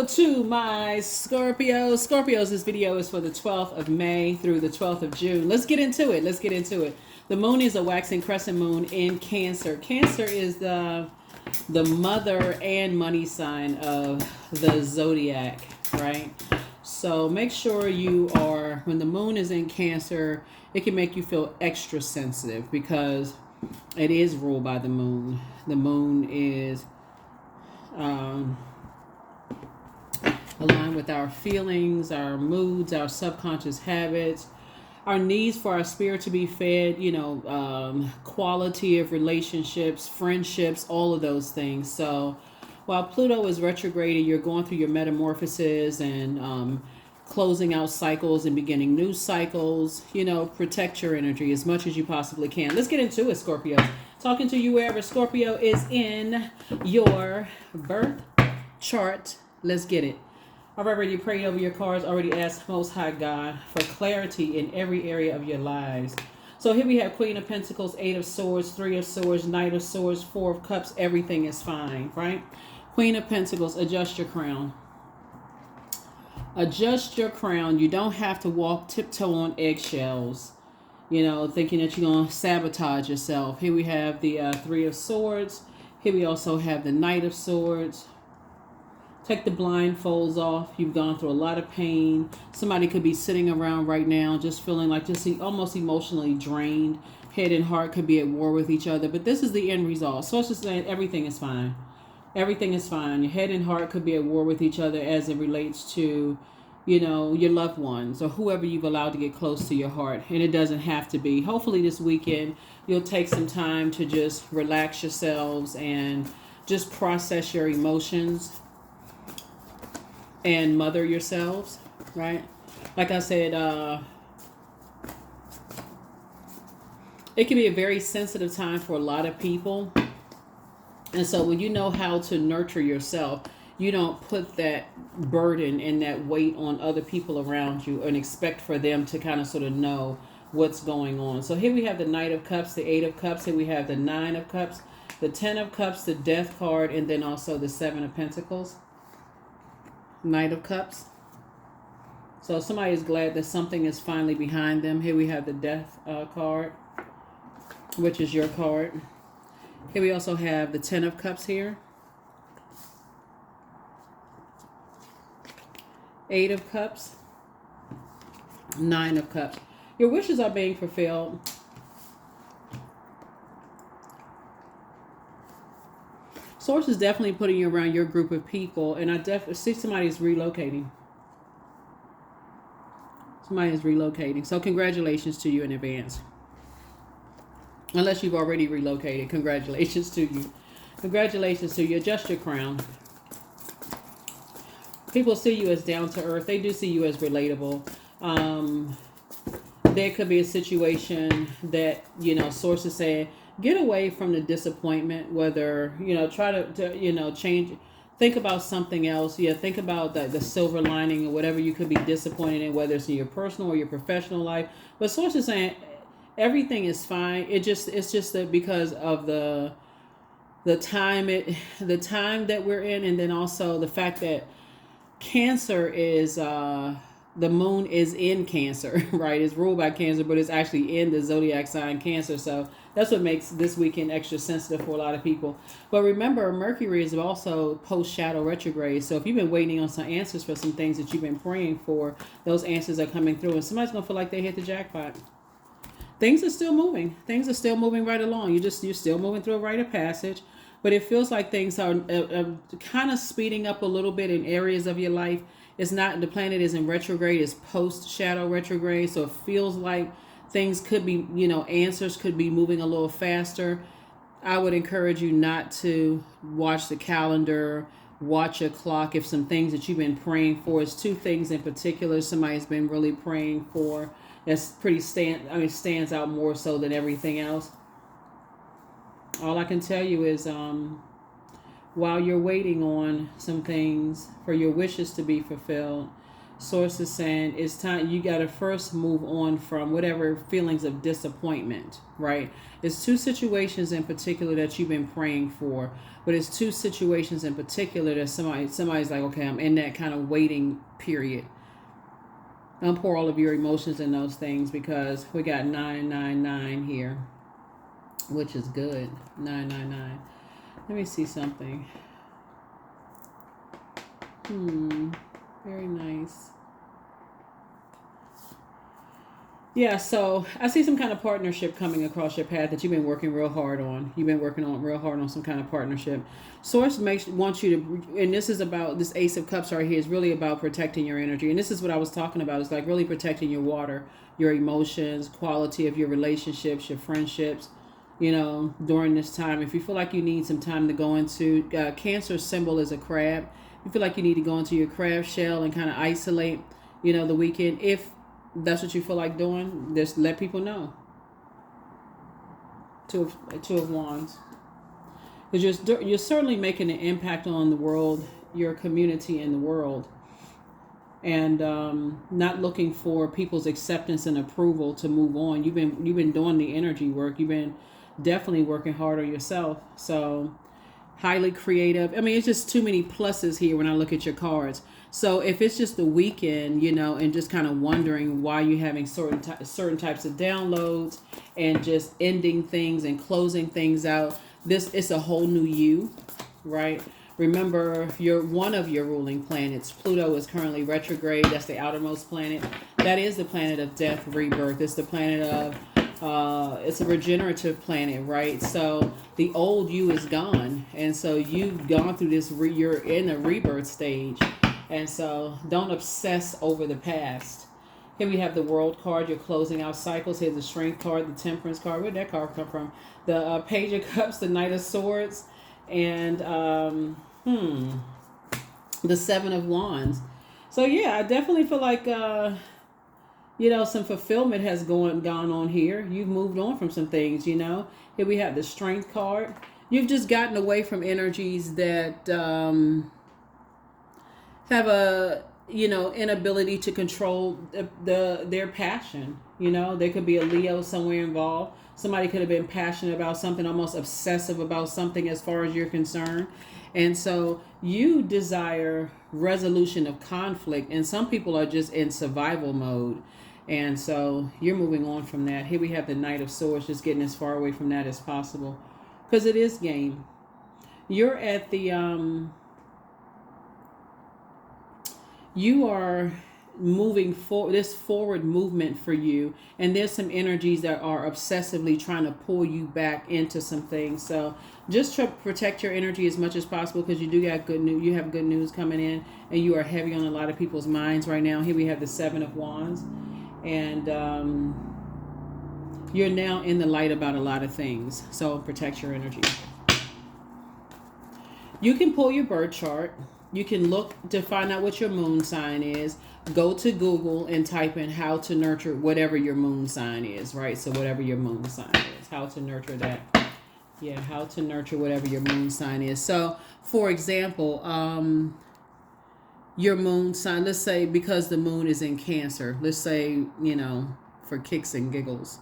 Hello to my Scorpios. This video is for the 12th of May through the 12th of June. Let's get into it. The moon is a waxing crescent moon in Cancer. Cancer is the mother and money sign of the zodiac, right? So make sure when the moon is in Cancer, it can make you feel extra sensitive because it is ruled by the moon. The moon is aligned with our feelings, our moods, our subconscious habits, our needs for our spirit to be fed, quality of relationships, friendships, all of those things. So while Pluto is retrograded, you're going through your metamorphosis and closing out cycles and beginning new cycles. Protect your energy as much as you possibly can. Let's get into it, Scorpio. Talking to you wherever Scorpio is in your birth chart. Let's get it. Already prayed over your cards, already asked Most High God for clarity in every area of your lives. So here we have Queen of Pentacles, 8 of Swords, 3 of Swords, Knight of Swords, 4 of Cups. Everything is fine, right? Queen of Pentacles, adjust your crown. Adjust your crown. You don't have to walk tiptoe on eggshells, thinking that you're going to sabotage yourself. Here we have the 3 of Swords. Here we also have the Knight of Swords. Take the blindfolds off. You've gone through a lot of pain. Somebody could be sitting around right now just feeling like almost emotionally drained. Head and heart could be at war with each other. But this is the end result. So it's just saying everything is fine. Everything is fine. Your head and heart could be at war with each other as it relates to, your loved ones or whoever you've allowed to get close to your heart. And it doesn't have to be. Hopefully this weekend you'll take some time to just relax yourselves and just process your emotions and mother yourselves, right? Like I said, it can be a very sensitive time for a lot of people. And so when you know how to nurture yourself, you don't put that burden and that weight on other people around you and expect for them to kind of sort of know what's going on. So here we have the Knight of Cups, the 8 of Cups. Here we have the 9 of Cups, the 10 of Cups, the Death card, and then also the 7 of Pentacles. Knight of Cups. So somebody is glad that something is finally behind them. Here we have the Death card, which is your card. Here we also have the 10 of Cups here. 8 of Cups. 9 of Cups. Your wishes are being fulfilled. Source is definitely putting you around your group of people, and I definitely see somebody is relocating. Somebody is relocating. So congratulations to you in advance. Unless you've already relocated, congratulations to you. Congratulations to you. Adjust your crown. People see you as down to earth. They do see you as relatable. There could be a situation that, source is saying, get away from the disappointment, whether, try to change, think about something else. Yeah, think about the silver lining or whatever you could be disappointed in, whether it's in your personal or your professional life. But source is saying everything is fine. It's just that because of the time that we're in, and then also the fact that Cancer is the moon is in Cancer, right? It's ruled by Cancer, but it's actually in the zodiac sign Cancer. So that's what makes this weekend extra sensitive for a lot of people. But remember, Mercury is also post-shadow retrograde. So if you've been waiting on some answers for some things that you've been praying for, those answers are coming through. And somebody's going to feel like they hit the jackpot. Things are still moving. Things are still moving right along. You're still moving through a rite of passage. But it feels like things are kind of speeding up a little bit in areas of your life. It's not, the planet is in retrograde, it's post-shadow retrograde. So it feels like things could be, answers could be moving a little faster. I would encourage you not to watch the calendar, watch your clock. If some things that you've been praying for, it's 2 things in particular somebody's been really praying for that's stands out more so than everything else. All I can tell you is while you're waiting on some things for your wishes to be fulfilled, Source is saying it's time, you got to first move on from whatever feelings of disappointment, right? It's two situations in particular that you've been praying for, but it's two situations in particular that somebody's like, okay, I'm in that kind of waiting period. Don't pour all of your emotions in those things, because we got 999 here, which is good. 999. Let me see something. Very nice. Yeah, so I see some kind of partnership coming across your path that you've been working real hard on. You've been working on real hard on some kind of partnership. Source wants you to, and this is about, this Ace of Cups right here is really about protecting your energy. And this is what I was talking about. It's like really protecting your water, your emotions, quality of your relationships, your friendships, during this time. If you feel like you need some time to go into, Cancer symbol is a crab. You feel like you need to go into your crab shell and kind of isolate, the weekend. If that's what you feel like doing, just let people know. Two of Wands. Because you're certainly making an impact on the world, your community and the world. And not looking for people's acceptance and approval to move on. You've been doing the energy work. You've been definitely working hard on yourself. So highly creative. I mean, it's just too many pluses here when I look at your cards. So if it's just the weekend, and just kind of wondering why you're having certain types of downloads and just ending things and closing things out, it's a whole new you, right? Remember, one of your ruling planets, Pluto, is currently retrograde. That's the outermost planet. That is the planet of death, rebirth. It's the planet of it's a regenerative planet, right? So the old you is gone, and so you've gone through this. You're in a rebirth stage, and so don't obsess over the past. Here we have the World card. You're closing out cycles. Here's the Strength card, the Temperance card. Where'd that card come from? The Page of Cups, the Knight of Swords, and the Seven of Wands. So yeah, I definitely feel like some fulfillment has gone on here. You've moved on from some things, Here we have the Strength card. You've just gotten away from energies that have a inability to control their passion. There could be a Leo somewhere involved. Somebody could have been passionate about something, almost obsessive about something as far as you're concerned. And so you desire resolution of conflict, and some people are just in survival mode. And so you're moving on from that. Here we have the Knight of Swords, just getting as far away from that as possible, because it is game. You're at the you are moving forward, this forward movement for you, and there's some energies that are obsessively trying to pull you back into some things. So just try to protect your energy as much as possible, because you do got good news. You have good news coming in, and you are heavy on a lot of people's minds right now. Here we have the Seven of Wands, and you're now in the light about a lot of things. So protect your energy. You can pull your birth chart. You can look to find out what your moon sign is. Go to Google and type in how to nurture whatever your moon sign is, right? So whatever your moon sign is, how to nurture that. Yeah, how to nurture whatever your moon sign is. So, for example, your moon sign, let's say because the moon is in Cancer, let's say, for kicks and giggles,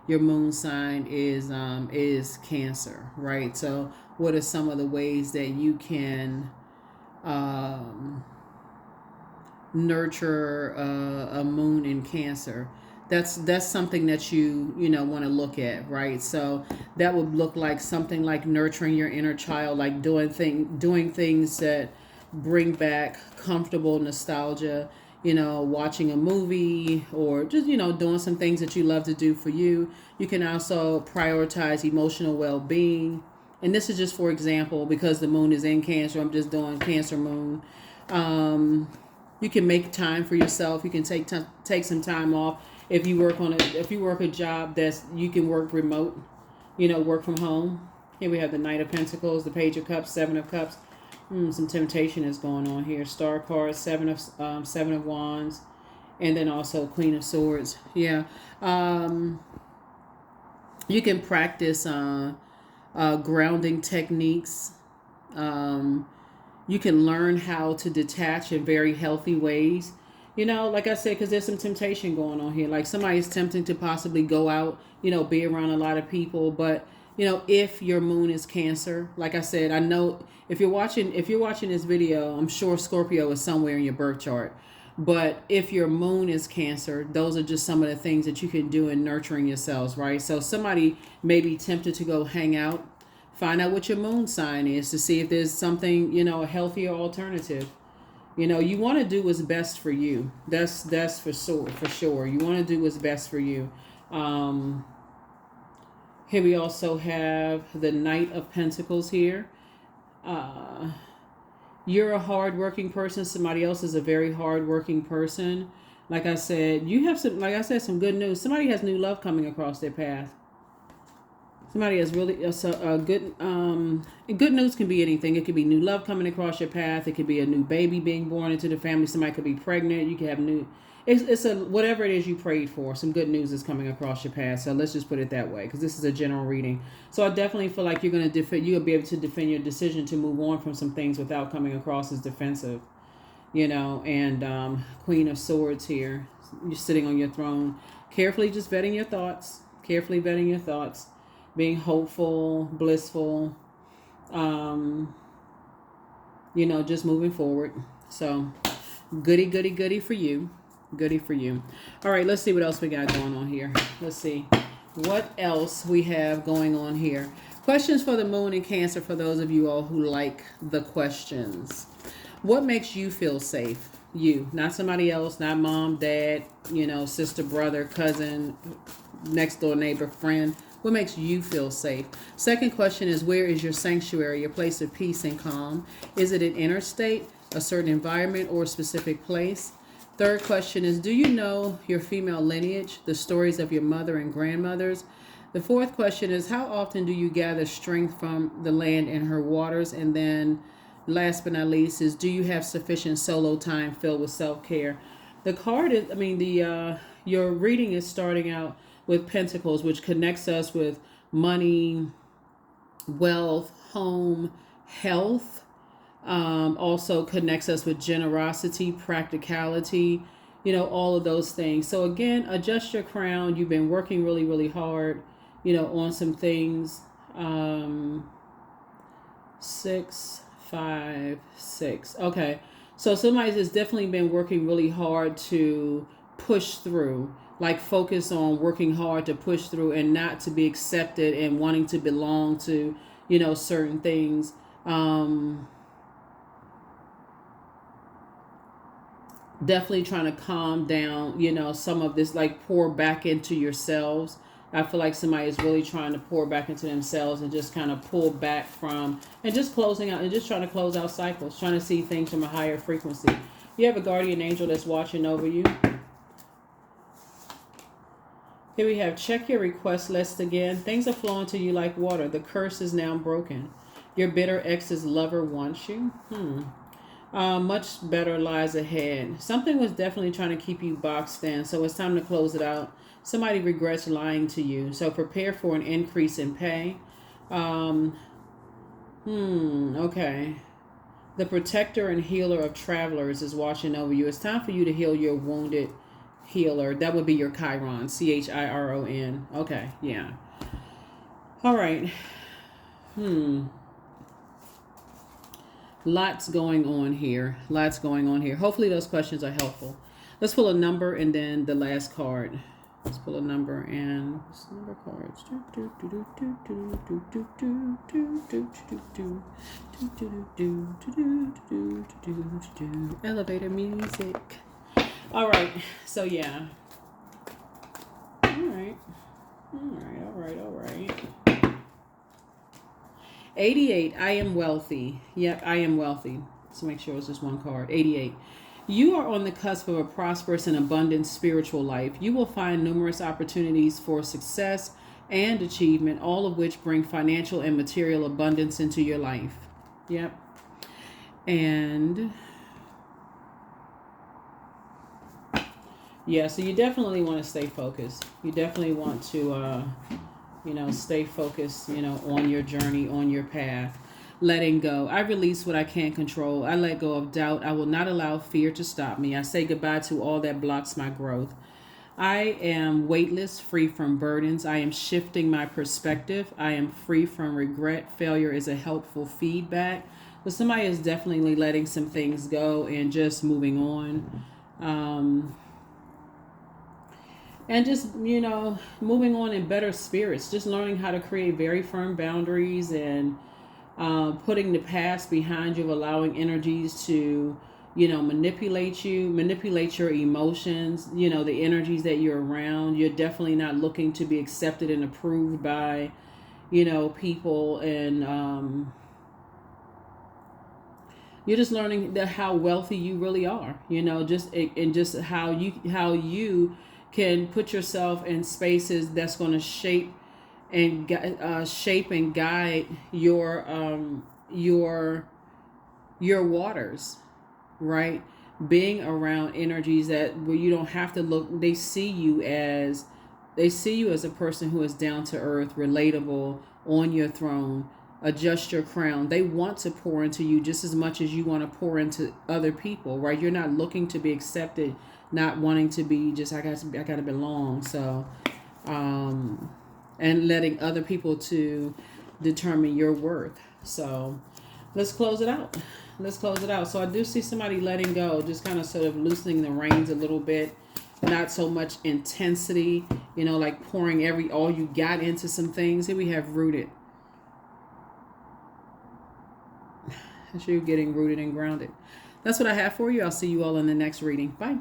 your moon sign is Cancer, right? So what are some of the ways that you can nurture a moon in Cancer? That's something that you want to look at, right? So that would look like something like nurturing your inner child, like doing things that bring back comfortable nostalgia, watching a movie, or just doing some things that you love to do for you. You can also prioritize emotional well-being. And this is just for example, because the moon is in Cancer, I'm just doing Cancer moon. You can make time for yourself. You can take some time off. If you work a job that's, you can work remote, work from home. Here we have the Knight of Pentacles, the Page of Cups, Seven of Cups. Some temptation is going on here. Star card, Seven of Wands, and then also Queen of Swords. Yeah. You can practice grounding techniques. You can learn how to detach in very healthy ways. You know, like I said, because there's some temptation going on here. Like somebody's tempting to possibly go out, you know, be around a lot of people. But, you know, if your moon is Cancer, like I said, I know if you're watching this video, I'm sure Scorpio is somewhere in your birth chart. But if your moon is Cancer, those are just some of the things that you can do in nurturing yourselves, right? So somebody may be tempted to go hang out, find out what your moon sign is to see if there's something, you know, a healthier alternative. You know, you want to do what's best for you. That's for sure. You want to do what's best for you. Here we also have the Knight of Pentacles here. You're a hardworking person. Somebody else is a very hardworking person. Like I said, you have some good news. Somebody has new love coming across their path. Somebody has really a good news can be anything. It could be new love coming across your path. It could be a new baby being born into the family. Somebody could be pregnant. You could have it's a whatever it is you prayed for. Some good news is coming across your path. So let's just put it that way, because this is a general reading. So I definitely feel like you'll be able to defend your decision to move on from some things without coming across as defensive. You know, and Queen of Swords here. You're sitting on your throne, carefully just vetting your thoughts. Being hopeful, blissful, you know, just moving forward. So goody for you. All right, let's see what else we got going on here. Let's see what else we have going on here. Questions for the moon in Cancer for those of you all who like the questions. What makes you feel safe? You, not somebody else, not mom, dad, you know, sister, brother, cousin, next door neighbor, friend. What makes you feel safe? Second question is, where is your sanctuary, your place of peace and calm? Is it an inner state, a certain environment, or a specific place? Third question is, do you know your female lineage, the stories of your mother and grandmothers? The fourth question is, how often do you gather strength from the land and her waters? And then last but not least is, do you have sufficient solo time filled with self-care? The card is, your reading is starting out with Pentacles, which connects us with money, wealth, home, health. Also connects us with generosity, practicality, you know, all of those things. So again, adjust your crown. You've been working really, really hard, you know, on some things. 6, 5, 6. Okay. So somebody's just definitely been working really hard to push through. Like focus on working hard to push through and not to be accepted and wanting to belong to, you know, certain things. Definitely trying to calm down, you know, some of this, like pour back into yourselves. I feel like somebody is really trying to pour back into themselves and just kind of pull back from and just closing out and just trying to close out cycles, trying to see things from a higher frequency. You have a guardian angel that's watching over you. Here we have, check your request list again. Things are flowing to you like water. The curse is now broken. Your bitter ex's lover wants you. Much better lies ahead. Something was definitely trying to keep you boxed in, so it's time to close it out. Somebody regrets lying to you, so prepare for an increase in pay. Okay. The protector and healer of travelers is watching over you. It's time for you to heal your wounded healer. That would be your Chiron, Chiron. Okay, yeah. All right. Lots going on here. Hopefully those questions are helpful. Let's pull a number and then the last card. Let's pull a number and number cards. Elevator music. All right. So yeah. All right. 88. I am wealthy. Yep, I am wealthy. Let's make sure it's just one card. 88. You are on the cusp of a prosperous and abundant spiritual life. You will find numerous opportunities for success and achievement, all of which bring financial and material abundance into your life. Yep. And yeah, so you definitely want to stay focused. You definitely want to, stay focused, on your journey, on your path. letting go. I release what I can't control. I let go of doubt. I will not allow fear to stop me. I say goodbye to all that blocks my growth. I am weightless, free from burdens. I am shifting my perspective. I am free from regret. Failure is a helpful feedback. But somebody is definitely letting some things go and just moving on. And just, moving on in better spirits. Just learning how to create very firm boundaries and putting the past behind you, allowing energies to manipulate you, manipulate your emotions, the energies that you're around. You're definitely not looking to be accepted and approved by, people. And you're just learning how wealthy you really are, just how you can put yourself in spaces that's going to shape and guide your waters, right? Being around energies that where you don't have to look, they see you as a person who is down to earth, relatable, on your throne, adjust your crown. They want to pour into you just as much as you want to pour into other people, right? You're not looking to be accepted, not wanting to be just I gotta belong. So and letting other people to determine your worth. So let's close it out. So I do see somebody letting go, just kind of sort of loosening the reins a little bit. Not so much intensity, like pouring all you got into some things. Here we have rooted. So you're getting rooted and grounded. That's what I have for you. I'll see you all in the next reading. Bye.